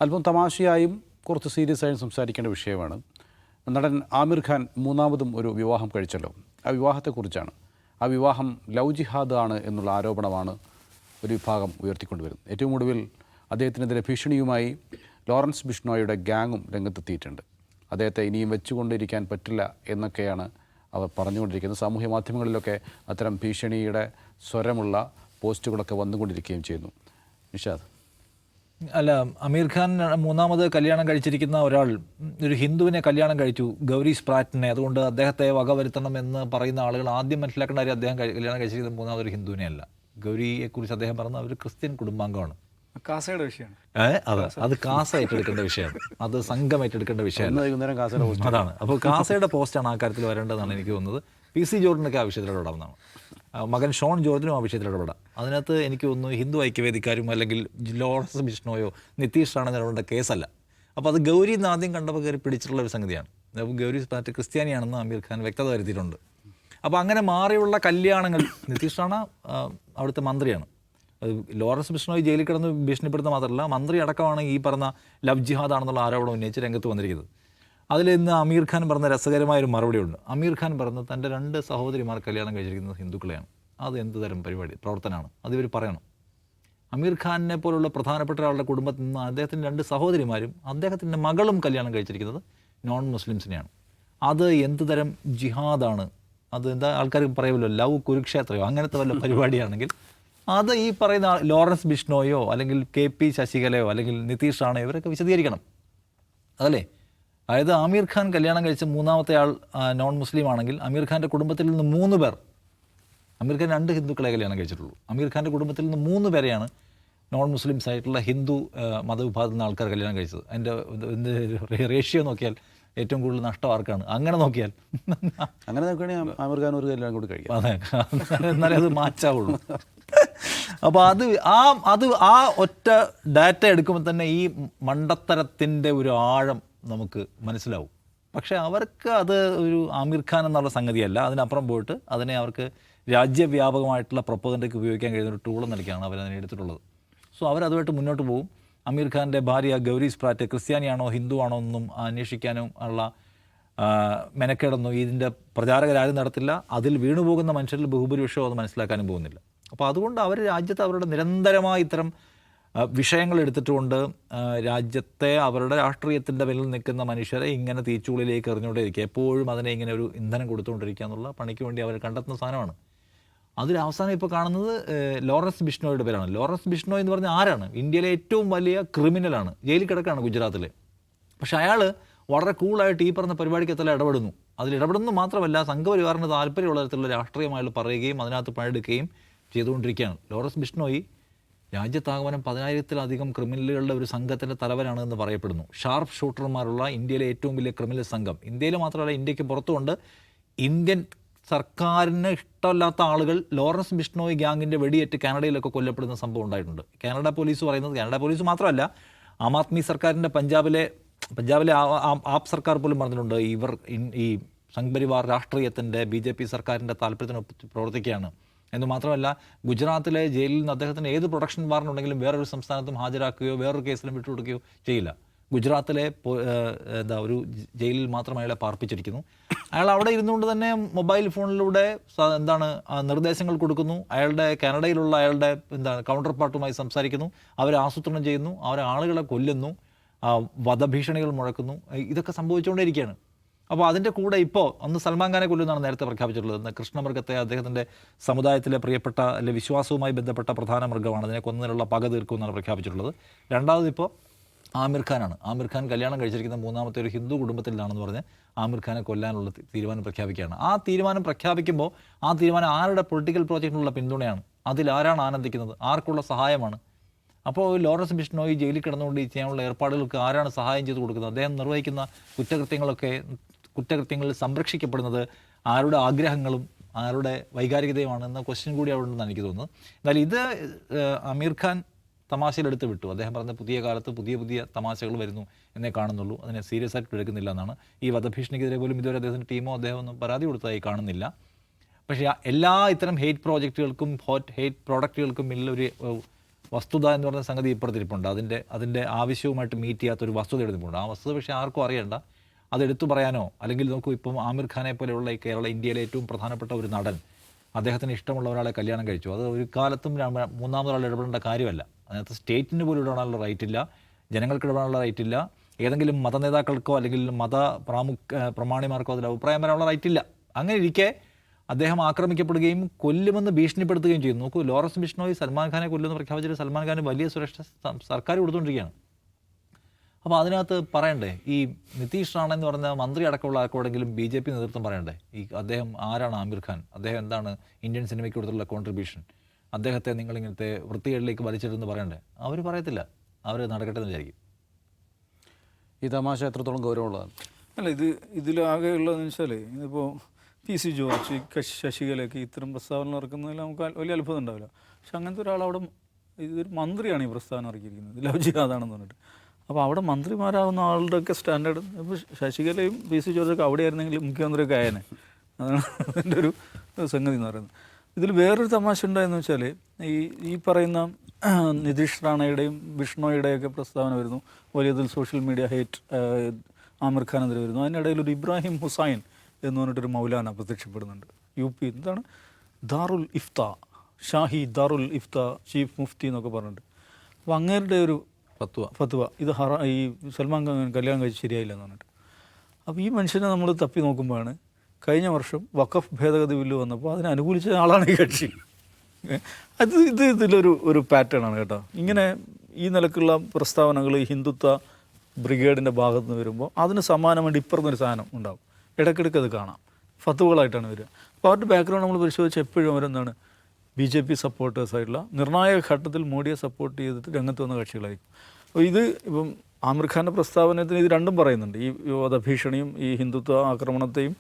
അല്പം തമാശയായും കുറച്ച് സീരിയസ് ആയും സംസാരിക്കേണ്ട വിഷയമാണ്. നടൻ ആമിർ ഖാൻ മൂന്നാമതും ഒരു വിവാഹം കഴിച്ചല്ലോ. ആ വിവാഹത്തെക്കുറിച്ചാണ്. ആ വിവാഹം ലവ് ജിഹാദ് ആണ് എന്നുള്ള ആരോപണമാണ് ഒരു വിഭാഗം ഉയർത്തിക്കൊണ്ടുവരുന്നത്. ഏറ്റവും ഒടുവിൽ അദ്ദേഹത്തിനെതിരെ ഭീഷണിയുമായി ലോറൻസ് ബിഷ്ണോയുടെ ഗ്യാങ്ങും രംഗത്തെത്തിയിട്ടുണ്ട്. അദ്ദേഹത്തെ ഇനിയും വെച്ചുകൊണ്ടിരിക്കാൻ പറ്റില്ല എന്നൊക്കെയാണ് അവർ പറഞ്ഞുകൊണ്ടിരിക്കുന്നത്. സാമൂഹ്യ മാധ്യമങ്ങളിലൊക്കെ അത്തരം ഭീഷണിയുടെ സ്വരമുള്ള പോസ്റ്റുകളൊക്കെ വന്നുകൊണ്ടിരിക്കുകയും ചെയ്യുന്നു. നിഷാദ്. അല്ല, അമീർ ഖാൻ മൂന്നാമത് കല്യാണം കഴിച്ചിരിക്കുന്ന ഒരാൾ ഒരു ഹിന്ദുവിനെ കല്യാണം കഴിച്ചു, ഗൗരി സ്പ്രാറ്റിനെ. അതുകൊണ്ട് അദ്ദേഹത്തെ വകവരുത്തണം എന്ന് പറയുന്ന ആളുകൾ ആദ്യം മനസ്സിലാക്കേണ്ട കാര്യം അദ്ദേഹം കല്യാണം കഴിച്ചിരിക്കുന്ന മൂന്നാമതൊരു ഹിന്ദുവിനെ അല്ല. ഗൗരിയെക്കുറിച്ച് അദ്ദേഹം പറഞ്ഞ ഒരു ക്രിസ്ത്യൻ കുടുംബാംഗമാണ്. കാസയുടെ വിഷയമാണ്. അതെ, അത് കാസ ഏറ്റെടുക്കേണ്ട വിഷയമാണ്, അത് സംഘം ഏറ്റെടുക്കേണ്ട വിഷയമാണ്. അതാണ്. അപ്പോൾ കാസയുടെ പോസ്റ്റാണ് ആ കാര്യത്തിൽ വരേണ്ടതെന്നാണ് എനിക്ക് തോന്നുന്നത്. PC ജോർജിനൊക്കെ ആ വിഷയത്തിൽ ഇടപെടാവുന്നതാണ്. മകൻ ഷോൺ ജോർജിനും ആ വിഷയത്തിൽ ഇടപെടാം. അതിനകത്ത് എനിക്ക് തോന്നുന്നു ഹിന്ദു ഐക്യവേദിക്കാരും അല്ലെങ്കിൽ ലോറൻസ് ബിഷ്ണോയോ നിതീഷ് റാണോ ഇടപെടേണ്ട കേസല്ല. അപ്പോൾ അത് ഗൗരി എന്ന് ആദ്യം കണ്ടപ്പോൾ കയറി പിടിച്ചിട്ടുള്ള ഒരു സംഗതിയാണ്. അപ്പോൾ ഗൗരി മറ്റേ ക്രിസ്ത്യാനിയാണെന്ന് അമീർ ഖാൻ വ്യക്തത വരുത്തിയിട്ടുണ്ട്. അപ്പോൾ അങ്ങനെ മാറിയുള്ള കല്യാണങ്ങൾ, നിതീഷ് റാണ അവിടുത്തെ മന്ത്രിയാണ്. ലോറൻസ് ബിഷ്ണോയി ജയിലിൽ കിടന്ന് ഭീഷണിപ്പെടുത്തുന്ന മാത്രമല്ല, മന്ത്രി അടക്കമാണ് ഈ പറഞ്ഞ ലവ് ജിഹാദാണെന്നുള്ള ആരോപണം ഉന്നയിച്ച് രംഗത്ത് വന്നിരിക്കുന്നത്. അതിൽ ഇന്ന് അമീർ ഖാൻ പറഞ്ഞ രസകരമായൊരു മറുപടിയുണ്ട്. അമീർ ഖാൻ പറഞ്ഞത് തൻ്റെ 2 സഹോദരിമാർ കല്യാണം കഴിച്ചിരിക്കുന്നത് ഹിന്ദുക്കളെയാണ്. അത് എന്ത് തരം പ്രവർത്തനമാണ് അതിവർ പറയണം. അമീർ ഖാനിനെ പോലുള്ള പ്രധാനപ്പെട്ട ഒരാളുടെ കുടുംബത്തിൽ നിന്ന് അദ്ദേഹത്തിൻ്റെ 2 സഹോദരിമാരും അദ്ദേഹത്തിൻ്റെ മകളും കല്യാണം കഴിച്ചിരിക്കുന്നത് നോൺ മുസ്ലിംസിനെയാണ്. അത് എന്ത് തരം ജിഹാദാണ്? അത് എന്താ ആൾക്കാർ പറയുമല്ലോ, ലവ് കുരുക്ഷേത്രയോ അങ്ങനത്തെ വല്ല പരിപാടിയാണെങ്കിൽ അത് ഈ പറയുന്ന ലോറൻസ് ബിഷ്ണോയോ അല്ലെങ്കിൽ KP ശശികലയോ അല്ലെങ്കിൽ നിതീഷ് റാണയോ ഇവരൊക്കെ വിശദീകരിക്കണം. അതല്ലേ? അതായത് ആമിർ ഖാൻ കല്യാണം കഴിച്ച മൂന്നാമത്തെ ആൾ നോൺ മുസ്ലിം ആണെങ്കിൽ അമീർ ഖാൻ്റെ കുടുംബത്തിൽ നിന്ന് 3 പേർ, അമീർ ഖാൻ 2 ഹിന്ദുക്കളെ കല്യാണം കഴിച്ചിട്ടുള്ളൂ. അമീർ ഖാൻ്റെ കുടുംബത്തിൽ നിന്ന് 3 പേരെയാണ് നോൺ മുസ്ലിംസ് ആയിട്ടുള്ള ഹിന്ദു മതവിഭാഗത്തിൽ നിന്ന് ആൾക്കാർ കല്യാണം കഴിച്ചത്. അതിൻ്റെ റേഷ്യോ നോക്കിയാൽ ഏറ്റവും കൂടുതൽ നഷ്ടം ആർക്കാണ്? അങ്ങനെ നോക്കിയാൽ അങ്ങനെ നോക്കുകയാണെങ്കിൽ ആമിർ ഖാൻ ഒരു കല്യാണം കൂടി കഴിക്കാം. അതെ, എന്നാലേ അത് മാച്ചാവുള്ളൂ. അപ്പോൾ അത് ആ ഒറ്റ ഡാറ്റ എടുക്കുമ്പോൾ തന്നെ ഈ മണ്ടത്തരത്തിൻ്റെ ഒരു ആഴം നമുക്ക് മനസ്സിലാവും. പക്ഷേ അവർക്ക് അത് ഒരു ആമിർ ഖാൻ എന്നുള്ള സംഗതിയല്ല, അതിനപ്പുറം പോയിട്ട് അതിനെ അവർക്ക് രാജ്യവ്യാപകമായിട്ടുള്ള പ്രൊപ്പഗൻഡയ്ക്ക് ഉപയോഗിക്കാൻ കഴിയുന്ന ഒരു ടൂൾ നിലയ്ക്കാണ് അവരതിനെ എടുത്തിട്ടുള്ളത്. സോ അവരതുമായിട്ട് മുന്നോട്ട് പോകും. അമീർ ഖാൻ്റെ ഭാര്യ ഗൗരി സ്പ്രാറ്റ് ക്രിസ്ത്യാനിയാണോ ഹിന്ദു ആണോ എന്നും അന്വേഷിക്കാനും ഉള്ള മെനക്കേടൊന്നും ഇതിൻ്റെ പ്രചാരകരാരും നടത്തില്ല. അതിൽ വീണുപോകുന്ന മനുഷ്യരിൽ ബഹുഭൂരിപക്ഷവും അത് മനസ്സിലാക്കാനും പോകുന്നില്ല. അപ്പോൾ അതുകൊണ്ട് അവർ രാജ്യത്ത് അവരുടെ നിരന്തരമായി ഇത്തരം വിഷയങ്ങൾ എടുത്തിട്ടുകൊണ്ട് രാജ്യത്തെ അവരുടെ രാഷ്ട്രീയത്തിൻ്റെ മേലിൽ നിൽക്കുന്ന മനുഷ്യരെ ഇങ്ങനെ തീച്ചൂളിലേക്ക് എറിഞ്ഞുകൊണ്ടേയിരിക്കുക, എപ്പോഴും അതിനെ ഇങ്ങനെ ഒരു ഇന്ധനം കൊടുത്തുകൊണ്ടിരിക്കുക എന്നുള്ള പണിക്ക് വേണ്ടി അവർ കണ്ടെത്തുന്ന സാധനമാണ്. അതിൽ അവസാനം ഇപ്പോൾ കാണുന്നത് ലോറൻസ് ബിഷ്ണോയുടെ പേരാണ്. ലോറൻസ് ബിഷ്ണോ എന്ന് പറഞ്ഞാൽ ആരാണ്? ഇന്ത്യയിലെ ഏറ്റവും വലിയ ക്രിമിനലാണ്, ജയിലിൽ കിടക്കുകയാണ് ഗുജറാത്തിൽ. പക്ഷേ അയാൾ വളരെ കൂളായിട്ട് ഈ പറഞ്ഞ പരിപാടിക്കത്തെല്ലാം ഇടപെടുന്നു. അതിലിടപെടുന്നു മാത്രമല്ല, സംഘപരിവാറിന് താല്പര്യമുള്ള തരത്തിലുള്ള രാഷ്ട്രീയമായി പറയുകയും അതിനകത്ത് പണിയെടുക്കുകയും ചെയ്തുകൊണ്ടിരിക്കുകയാണ്. ലോറൻസ് ബിഷ്ണോയി രാജ്യത്താകമാനം 10,000-ത്തിലധികം ക്രിമിനലുകളുടെ ഒരു സംഘത്തിൻ്റെ തലവനാണ് എന്ന് പറയപ്പെടുന്നു. ഷാർപ്പ് ഷൂട്ടർമാരുള്ള ഇന്ത്യയിലെ ഏറ്റവും വലിയ ക്രിമിനൽ സംഘം. ഇന്ത്യയിൽ മാത്രമല്ല, ഇന്ത്യക്ക് പുറത്തുകൊണ്ട് ഇന്ത്യൻ സർക്കാരിന് ഇഷ്ടമല്ലാത്ത ആളുകൾ ലോറൻസ് ബിഷ്ണോയി ഗ്യാങ്ങിൻ്റെ വെടിയേറ്റ് കാനഡയിലൊക്കെ കൊല്ലപ്പെടുന്ന സംഭവം ഉണ്ടായിട്ടുണ്ട്. കാനഡ പോലീസ് പറയുന്നത്, കാനഡ പോലീസ് മാത്രമല്ല, ആം ആദ്മി സർക്കാരിൻ്റെ പഞ്ചാബിലെ ആപ്പ് സർക്കാർ പോലും പറഞ്ഞിട്ടുണ്ട്, ഇവർ ഈ സംഘ്പരിവാർ രാഷ്ട്രീയത്തിൻ്റെ BJP സർക്കാരിൻ്റെ താല്പര്യത്തിന് പ്രവർത്തിക്കുകയാണ് എന്ന് മാത്രമല്ല, ഗുജറാത്തിലെ ജയിലിൽ നിന്ന് അദ്ദേഹത്തിന് ഏത് പ്രൊട്ടക്ഷൻ വാറണ്ടുണ്ടെങ്കിലും വേറൊരു സംസ്ഥാനത്തും ഹാജരാക്കുകയോ വേറൊരു കേസിലും വിട്ടുകൊടുക്കുകയോ ചെയ്യില്ല. ഗുജറാത്തിലെ ഒരു ജയിലിൽ മാത്രം അയാളെ പാർപ്പിച്ചിരിക്കുന്നു. അയാൾ അവിടെ ഇരുന്നുകൊണ്ട് തന്നെ മൊബൈൽ ഫോണിലൂടെ നിർദ്ദേശങ്ങൾ കൊടുക്കുന്നു. അയാളുടെ കാനഡയിലുള്ള അയാളുടെ കൗണ്ടർ പാർട്ടുമായി സംസാരിക്കുന്നു. അവരെ ആസൂത്രണം ചെയ്യുന്നു, അവരെ ആളുകളെ കൊല്ലുന്നു, വധഭീഷണികൾ മുഴക്കുന്നു. ഇതൊക്കെ സംഭവിച്ചുകൊണ്ടേയിരിക്കുകയാണ്. അപ്പോൾ അതിൻ്റെ കൂടെ ഇപ്പോൾ അന്ന് സൽമാൻ ഖാനെ കൊല്ലുന്നതാണ് നേരത്തെ പ്രഖ്യാപിച്ചിട്ടുള്ളത്. കൃഷ്ണമൃഗത്തെ അദ്ദേഹത്തിൻ്റെ സമുദായത്തിലെ പ്രിയപ്പെട്ട അല്ലെങ്കിൽ വിശ്വാസവുമായി ബന്ധപ്പെട്ട പ്രധാന മൃഗമാണ്, അതിനെ കൊന്നതിനുള്ള പക തീർക്കുമെന്നാണ് പ്രഖ്യാപിച്ചിട്ടുള്ളത്. രണ്ടാമത് ഇപ്പോൾ ആമിർ ഖാനാണ്. ആമിർ ഖാൻ കല്യാണം കഴിച്ചിരിക്കുന്ന മൂന്നാമത്തെ ഒരു ഹിന്ദു കുടുംബത്തിലാണെന്ന് പറഞ്ഞ് ആമിർ ഖാനെ കൊല്ലാനുള്ള തീരുമാനം പ്രഖ്യാപിക്കുകയാണ്. ആ തീരുമാനം പ്രഖ്യാപിക്കുമ്പോൾ ആ തീരുമാനം ആരുടെ പൊളിറ്റിക്കൽ പ്രോജക്റ്റിനുള്ള പിന്തുണയാണ്? അതിലാരാണ് ആനന്ദിക്കുന്നത്? ആർക്കുള്ള സഹായമാണ്? അപ്പോൾ ലോറൻസ് ബിഷ്ണോയി ജയിലിൽ കിടന്നുകൊണ്ട് ചെയ്യാനുള്ള ഏർപ്പാടുകൾക്ക് ആരാണ് സഹായം ചെയ്ത് കൊടുക്കുന്നത്? അദ്ദേഹം നിർവഹിക്കുന്ന കുറ്റകൃത്യങ്ങളിൽ സംരക്ഷിക്കപ്പെടുന്നത് ആരുടെ ആഗ്രഹങ്ങളും ആരുടെ വൈകാരികതയുമാണെന്ന ക്വസ്റ്റ്യൻ കൂടി അവിടെ ഉണ്ടെന്നാണ് എനിക്ക് തോന്നുന്നത്. എന്നാൽ ഇത് അമീർ ഖാൻ തമാശയിലെടുത്ത് വിട്ടു. അദ്ദേഹം പറഞ്ഞ പുതിയ കാലത്ത് പുതിയ തമാശകൾ വരുന്നു എന്നേ കാണുന്നുള്ളൂ, അതിനെ സീരിയസ് ആയിട്ട് എടുക്കുന്നില്ല എന്നാണ്. ഈ വധഭീഷണിക്കെതിരെ പോലും ഇതുവരെ അദ്ദേഹത്തിൻ്റെ ടീമോ അദ്ദേഹം ഒന്നും പരാതി കൊടുത്തതായി കാണുന്നില്ല. പക്ഷേ എല്ലാ ഇത്തരം ഹെയ്റ്റ് പ്രോജക്റ്റുകൾക്കും ഹെയ്റ്റ് പ്രോഡക്റ്റുകൾക്കും ഒരു വസ്തുത എന്ന് പറയുന്ന സംഗതി ഇപ്പുറത്തിരിപ്പുണ്ട്. അതിൻ്റെ ആവശ്യവുമായിട്ട് മീറ്റ് ചെയ്യാത്തൊരു വസ്തുത എടുത്തിട്ടുണ്ട്. ആ വസ്തുത പക്ഷേ ആർക്കും അറിയണ്ട, അത് എടുത്തു പറയാനോ അല്ലെങ്കിൽ നോക്കൂ, ഇപ്പം ആമിർ ഖാനെ പോലെയുള്ള ഈ ഇന്ത്യയിലെ ഏറ്റവും പ്രധാനപ്പെട്ട ഒരു നടൻ അദ്ദേഹത്തിന് ഇഷ്ടമുള്ള ഒരാളെ കല്യാണം കഴിച്ചു. അത് ഒരു കാലത്തും മൂന്നാമതൊരാൾ ഇടപെടേണ്ട കാര്യമല്ല. അതിനകത്ത് സ്റ്റേറ്റിന് പോലും ഇടപെടാനുള്ള റൈറ്റ് ഇല്ല, ജനങ്ങൾക്ക് ഇടപെടാനുള്ള റൈറ്റ് ഇല്ല, ഏതെങ്കിലും മത നേതാക്കൾക്കോ അല്ലെങ്കിൽ പ്രമാണിമാർക്കോ അതിൽ അഭിപ്രായം വരാനുള്ള റൈറ്റ് ഇല്ല. അങ്ങനെ ഇരിക്കെ അദ്ദേഹം ആക്രമിക്കപ്പെടുകയും കൊല്ലുമെന്ന് ഭീഷണിപ്പെടുത്തുകയും ചെയ്യുന്നു. നോക്കൂ, ലോറൻസ് ബിഷ്ണോയി സൽമാൻ ഖാനെ കൊല്ലുമെന്ന് പ്രഖ്യാപിച്ചിട്ട് സൽമാൻ ഖാന് വലിയ സുരക്ഷ സർക്കാർ കൊടുത്തുകൊണ്ടിരിക്കുകയാണ്. അപ്പോൾ അതിനകത്ത് പറയണ്ടേ, ഈ നിതീഷ് റാണ എന്ന് പറഞ്ഞ മന്ത്രി അടക്കമുള്ള ആർക്കോടെങ്കിലും BJP നേതൃത്വം പറയണ്ടേ, ഈ അദ്ദേഹം ആരാണ് ആമിർ ഖാൻ, അദ്ദേഹം എന്താണ് ഇന്ത്യൻ സിനിമയ്ക്ക് കൊടുത്തുള്ള കോൺട്രിബ്യൂഷൻ, അദ്ദേഹത്തെ നിങ്ങളിങ്ങനത്തെ വൃത്തികേടിലേക്ക് വലിച്ചിട്ടെന്ന് പറയണ്ടേ? അവർ പറയത്തില്ല, അവർ നടക്കട്ടെ എന്ന് വിചാരിക്കും. ഈ തമാശ എത്രത്തോളം ഗൗരവമുള്ളതാണ്? അല്ല, ഇതിലാകെ ഉള്ളതെന്ന് വെച്ചാൽ ഇതിപ്പോൾ PC ജോർജ്, ശശികലയൊക്കെ ഇത്തരം പ്രസ്താവന ഇറക്കുന്നതിൽ നമുക്ക് വലിയ അത്ഭുതം ഉണ്ടാവില്ല. പക്ഷെ അങ്ങനത്തെ ഒരാളവിടെ ഇതൊരു മന്ത്രിയാണ് ഈ പ്രസ്താവന ഇറക്കിയിരിക്കുന്നത്, ലവ് ജിഹാദാണെന്ന് പറഞ്ഞിട്ട്. അപ്പോൾ അവിടെ മന്ത്രിമാരാകുന്ന ആളുടെയൊക്കെ സ്റ്റാൻഡേർഡ്, ഇപ്പോൾ ശശികലയും PC ജോർജൊക്കെ അവിടെയായിരുന്നെങ്കിൽ മുഖ്യമന്ത്രിയൊക്കെ ആയേനെ. അതാണ് അതിൻ്റെ ഒരു സംഗതി എന്ന് പറയുന്നത്. ഇതിൽ വേറൊരു തമാശ ഉണ്ടായെന്ന് വെച്ചാൽ ഈ പറയുന്ന നിതീഷ് റാണയുടെയും ബിഷ്ണോയുടെയൊക്കെ പ്രസ്താവന വരുന്നു, വലിയ തോതിൽ സോഷ്യൽ മീഡിയ ഹേറ്റ് ആമിർ ഖാനെതിരെ വരുന്നു. അതിനിടയിൽ ഒരു ഇബ്രാഹിം ഹുസൈൻ എന്ന് പറഞ്ഞിട്ടൊരു മൗലാന പ്രത്യക്ഷപ്പെടുന്നുണ്ട്. UP എന്താണ് ദാറുൽ ഇഫ്ത, ഷാഹി ദാറുൽ ഇഫ്ത ചീഫ് മുഫ്തി എന്നൊക്കെ പറഞ്ഞിട്ട്. അപ്പോൾ അങ്ങേരുടെ ഒരു ഫത്വ ഇത് ഈ സൽമാൻ ഖാൻ കല്യാണം കഴിച്ച് ശരിയായില്ല എന്ന് പറഞ്ഞിട്ട്. അപ്പോൾ ഈ മനുഷ്യനെ നമ്മൾ തപ്പി നോക്കുമ്പോഴാണ് കഴിഞ്ഞ വർഷം വഖഫ് ഭേദഗതി ബില്ല് വന്നപ്പോൾ അതിനെ അനുകൂലിച്ച ആളാണ് ഈ കക്ഷി. ഇതിലൊരു പാറ്റേൺ ആണ് കേട്ടോ. ഇങ്ങനെ ഈ നിലക്കുള്ള പ്രസ്താവനകൾ ഈ ഹിന്ദുത്വ ബ്രിഗേഡിൻ്റെ ഭാഗത്ത് നിന്ന് വരുമ്പോൾ അതിന് സമാനമായിട്ട് ഇപ്പുറത്തൊരു സാധനം ഉണ്ടാവും, ഇടയ്ക്കിടയ്ക്ക് അത് കാണാം, ഫത്തുവകളായിട്ടാണ് വരിക. അപ്പോൾ അവരുടെ ബാക്ക്ഗ്രൗണ്ട് നമ്മൾ പരിശോധിച്ച് എപ്പോഴും അവരെന്താണ് BJP സപ്പോർട്ടേഴ്സായിട്ടുള്ള നിർണായക ഘട്ടത്തിൽ മോഡിയെ സപ്പോർട്ട് ചെയ്തിട്ട് രംഗത്ത് വന്ന കക്ഷികളായിരിക്കും. അപ്പോൾ ഇപ്പം ആമിർ ഖാൻ്റെ പ്രസ്താവനത്തിന് ഇത് രണ്ടും പറയുന്നുണ്ട്, ഈ വധഭീഷണിയും ഈ ഹിന്ദുത്വ ആക്രമണത്തെയും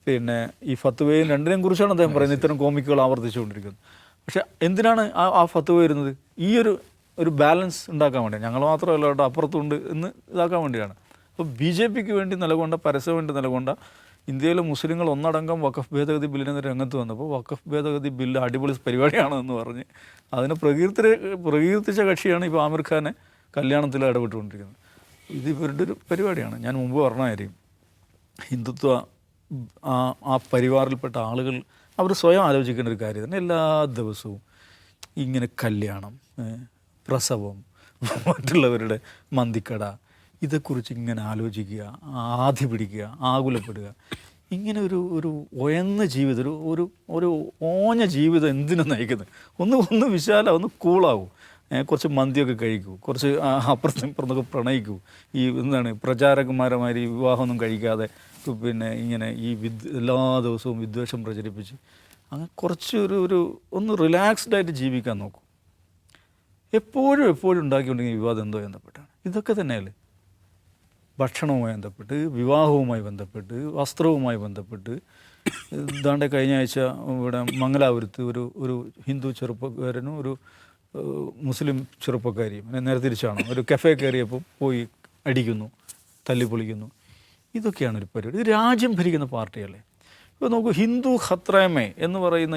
പിന്നെ ഈ ഫത്വയും രണ്ടിനെയും കുറിച്ചാണ് അദ്ദേഹം പറയുന്നത്. ഇത്തരം കോമിക്കുകൾ ആവർത്തിച്ചുകൊണ്ടിരിക്കുന്നത്. പക്ഷേ എന്തിനാണ് ആ ഫത്വ വരുന്നത്? ഈ ഒരു ബാലൻസ് ഉണ്ടാക്കാൻ വേണ്ടിയാണ്. ഞങ്ങൾ മാത്രമല്ല കേട്ടോ, അപ്പുറത്തുണ്ട് എന്ന് ഇതാക്കാൻ വേണ്ടിയാണ്. അപ്പോൾ BJPക്ക് വേണ്ടി നിലകൊണ്ട, പരസ്യം വേണ്ടി നിലകൊണ്ട ഇന്ത്യയിലെ മുസ്ലിങ്ങൾ ഒന്നടങ്കം വഖഫ് ഭേദഗതി ബില്ലിനെതിരെ രംഗത്ത് വന്നപ്പോൾ വഖഫ് ഭേദഗതി ബില്ല് അടിപൊളി പരിപാടിയാണെന്ന് പറഞ്ഞ് അതിനെ പ്രകീർത്തിച്ച കക്ഷിയാണ് ഇപ്പോൾ ആമിർ ഖാനെ കല്യാണത്തിൽ ഇടപെട്ടുകൊണ്ടിരിക്കുന്നത്. ഇത് ഇവരുടെ ഒരു പരിപാടിയാണ്. ഞാൻ മുമ്പ് പറഞ്ഞ കാര്യം, ഹിന്ദുത്വ ആ പരിവാറിൽപ്പെട്ട ആളുകൾ അവർ സ്വയം ആലോചിക്കേണ്ട ഒരു കാര്യം തന്നെ. എല്ലാ ദിവസവും ഇങ്ങനെ കല്യാണം, പ്രസവം, മറ്റുള്ളവരുടെ മന്തിക്കട, ഇതേക്കുറിച്ച് ഇങ്ങനെ ആലോചിക്കുക, ആധി പിടിക്കുക, ആകുലപ്പെടുക. ഇങ്ങനെ ഒരു ഉയർന്ന ജീവിതം, ഒരു ഓഞ്ഞ ജീവിതം എന്തിനു നയിക്കുന്നത്? ഒന്ന് വിശാല, ഒന്ന് കൂളാവും, കുറച്ച് മന്തിയൊക്കെ കഴിക്കൂ, കുറച്ച് അപ്പുറത്തും ഇപ്പുറത്തൊക്കെ പ്രണയിക്കൂ. ഈ എന്താണ് പ്രചാരകന്മാരമാതിരി വിവാഹമൊന്നും കഴിക്കാതെ പിന്നെ ഇങ്ങനെ എല്ലാ ദിവസവും വിദ്വേഷം പ്രചരിപ്പിച്ച് അങ്ങനെ കുറച്ച് ഒന്ന് റിലാക്സ്ഡായിട്ട് ജീവിക്കാൻ നോക്കും. എപ്പോഴും ഉണ്ടാക്കിക്കൊണ്ടെങ്കിൽ വിവാദം എന്തോ ബന്ധപ്പെട്ടാണ്. ഇതൊക്കെ തന്നെയല്ലേ ഭക്ഷണവുമായി ബന്ധപ്പെട്ട്, വിവാഹവുമായി ബന്ധപ്പെട്ട്, വസ്ത്രവുമായി ബന്ധപ്പെട്ട്. ഇതാണ്ട് കഴിഞ്ഞ ആഴ്ച ഇവിടെ മംഗലാപുരത്ത് ഒരു ഹിന്ദു ചെറുപ്പക്കാരനും ഒരു മുസ്ലിം ചെറുപ്പക്കാരിയും നേരെ തിരിച്ചാണ് ഒരു കഫേ കയറിയപ്പോൾ പോയി അടിക്കുന്നു, തല്ലിപ്പൊളിക്കുന്നു. ഇതൊക്കെയാണ് ഒരു പരിപാടി. ഇത് രാജ്യം ഭരിക്കുന്ന പാർട്ടിയല്ലേ. ഇപ്പോൾ നോക്കൂ, ഹിന്ദു ഖത്രമേ എന്ന് പറയുന്ന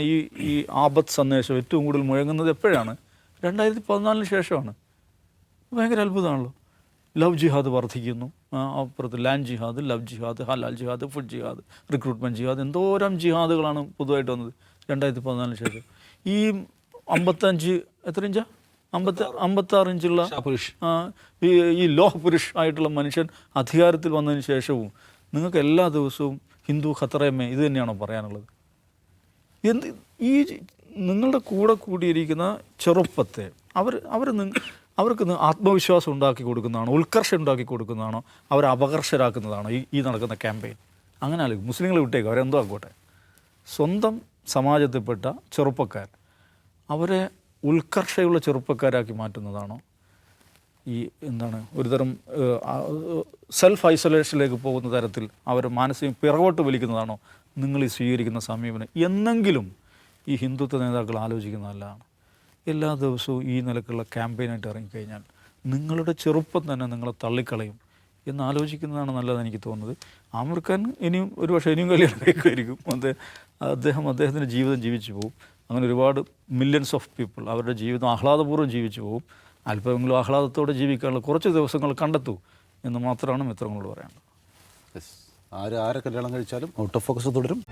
ഈ ആപത്ത് സന്ദേശം ഏറ്റവും കൂടുതൽ മുഴങ്ങുന്നത് എപ്പോഴാണ്? 2014 ശേഷമാണ്. ഭയങ്കര അത്ഭുതമാണല്ലോ. ലവ് ജിഹാദ് വർദ്ധിക്കുന്നു, അപ്പുറത്ത് ലാൻഡ് ജിഹാദ്, ലവ് ജിഹാദ്, ഹലാൽ ജിഹാദ്, ഫുഡ് ജിഹാദ്, റിക്രൂട്ട്മെൻറ്റ് ജിഹാദ്, എന്തോരം ജിഹാദുകളാണ് പുതുതായിട്ട് വന്നത് 2014 ശേഷം. ഈ 56 ഇഞ്ചുള്ള ഈ ലോഹ പുരുഷ് ആയിട്ടുള്ള മനുഷ്യൻ അധികാരത്തിൽ വന്നതിന് ശേഷവും നിങ്ങൾക്ക് എല്ലാ ദിവസവും ഹിന്ദു ഖത്തറയമ്മേ ഇത് തന്നെയാണോ പറയാനുള്ളത്? ഈ നിങ്ങളുടെ കൂടെ കൂടിയിരിക്കുന്ന ചെറുപ്പത്തെ അവർക്ക് ആത്മവിശ്വാസം ഉണ്ടാക്കി കൊടുക്കുന്നതാണോ, ഉത്കർഷം ഉണ്ടാക്കി കൊടുക്കുന്നതാണോ, അവരെ അപകർഷരാക്കുന്നതാണോ ഈ നടക്കുന്ന ക്യാമ്പയിൻ? അങ്ങനെ ആലോചിക്കും. മുസ്ലിങ്ങളെ വിട്ടേക്കും, അവരെന്തോ ആക്കോട്ടെ. സ്വന്തം സമാജത്തിൽപ്പെട്ട ചെറുപ്പക്കാർ അവരെ ഉത്കർഷയുള്ള ചെറുപ്പക്കാരാക്കി മാറ്റുന്നതാണോ, ഈ ഒരുതരം സെൽഫ് ഐസൊലേഷനിലേക്ക് പോകുന്ന തരത്തിൽ അവരെ മാനസികം പിറകോട്ട് വലിക്കുന്നതാണോ നിങ്ങൾ ഈ സ്വീകരിക്കുന്ന സമീപനം എന്നെങ്കിലും ഈ ഹിന്ദുത്വ നേതാക്കൾ ആലോചിക്കുന്ന നല്ലതാണ്. എല്ലാ ദിവസവും ഈ നിലക്കുള്ള ക്യാമ്പയിനായിട്ട് ഇറങ്ങിക്കഴിഞ്ഞാൽ നിങ്ങളുടെ ചെറുപ്പം തന്നെ നിങ്ങളെ തള്ളിക്കളയും എന്നാലോചിക്കുന്നതാണ് നല്ലതെന്ന് എനിക്ക് തോന്നുന്നത്. ആമിർ ഖാൻ ഇനിയും കല്യാണം കഴിക്കുമായിരിക്കും. അദ്ദേഹത്തിൻ്റെ ജീവിതം ജീവിച്ചു പോകും. അങ്ങനെ ഒരുപാട് മില്യൺസ് ഓഫ് പീപ്പിൾ അവരുടെ ജീവിതം ആഹ്ലാദപൂർവ്വം ജീവിച്ചു പോകും. അല്പമെങ്കിലും ആഹ്ലാദത്തോടെ ജീവിക്കാനുള്ള കുറച്ച് ദിവസങ്ങൾ കണ്ടെത്തൂ എന്ന് മാത്രമാണ് മിത്രങ്ങളോട് പറയാനുള്ളത്. ആരെ കല്യാണം കഴിച്ചാലും ഔട്ട് ഓഫ് ഫോക്കസ് തുടരും.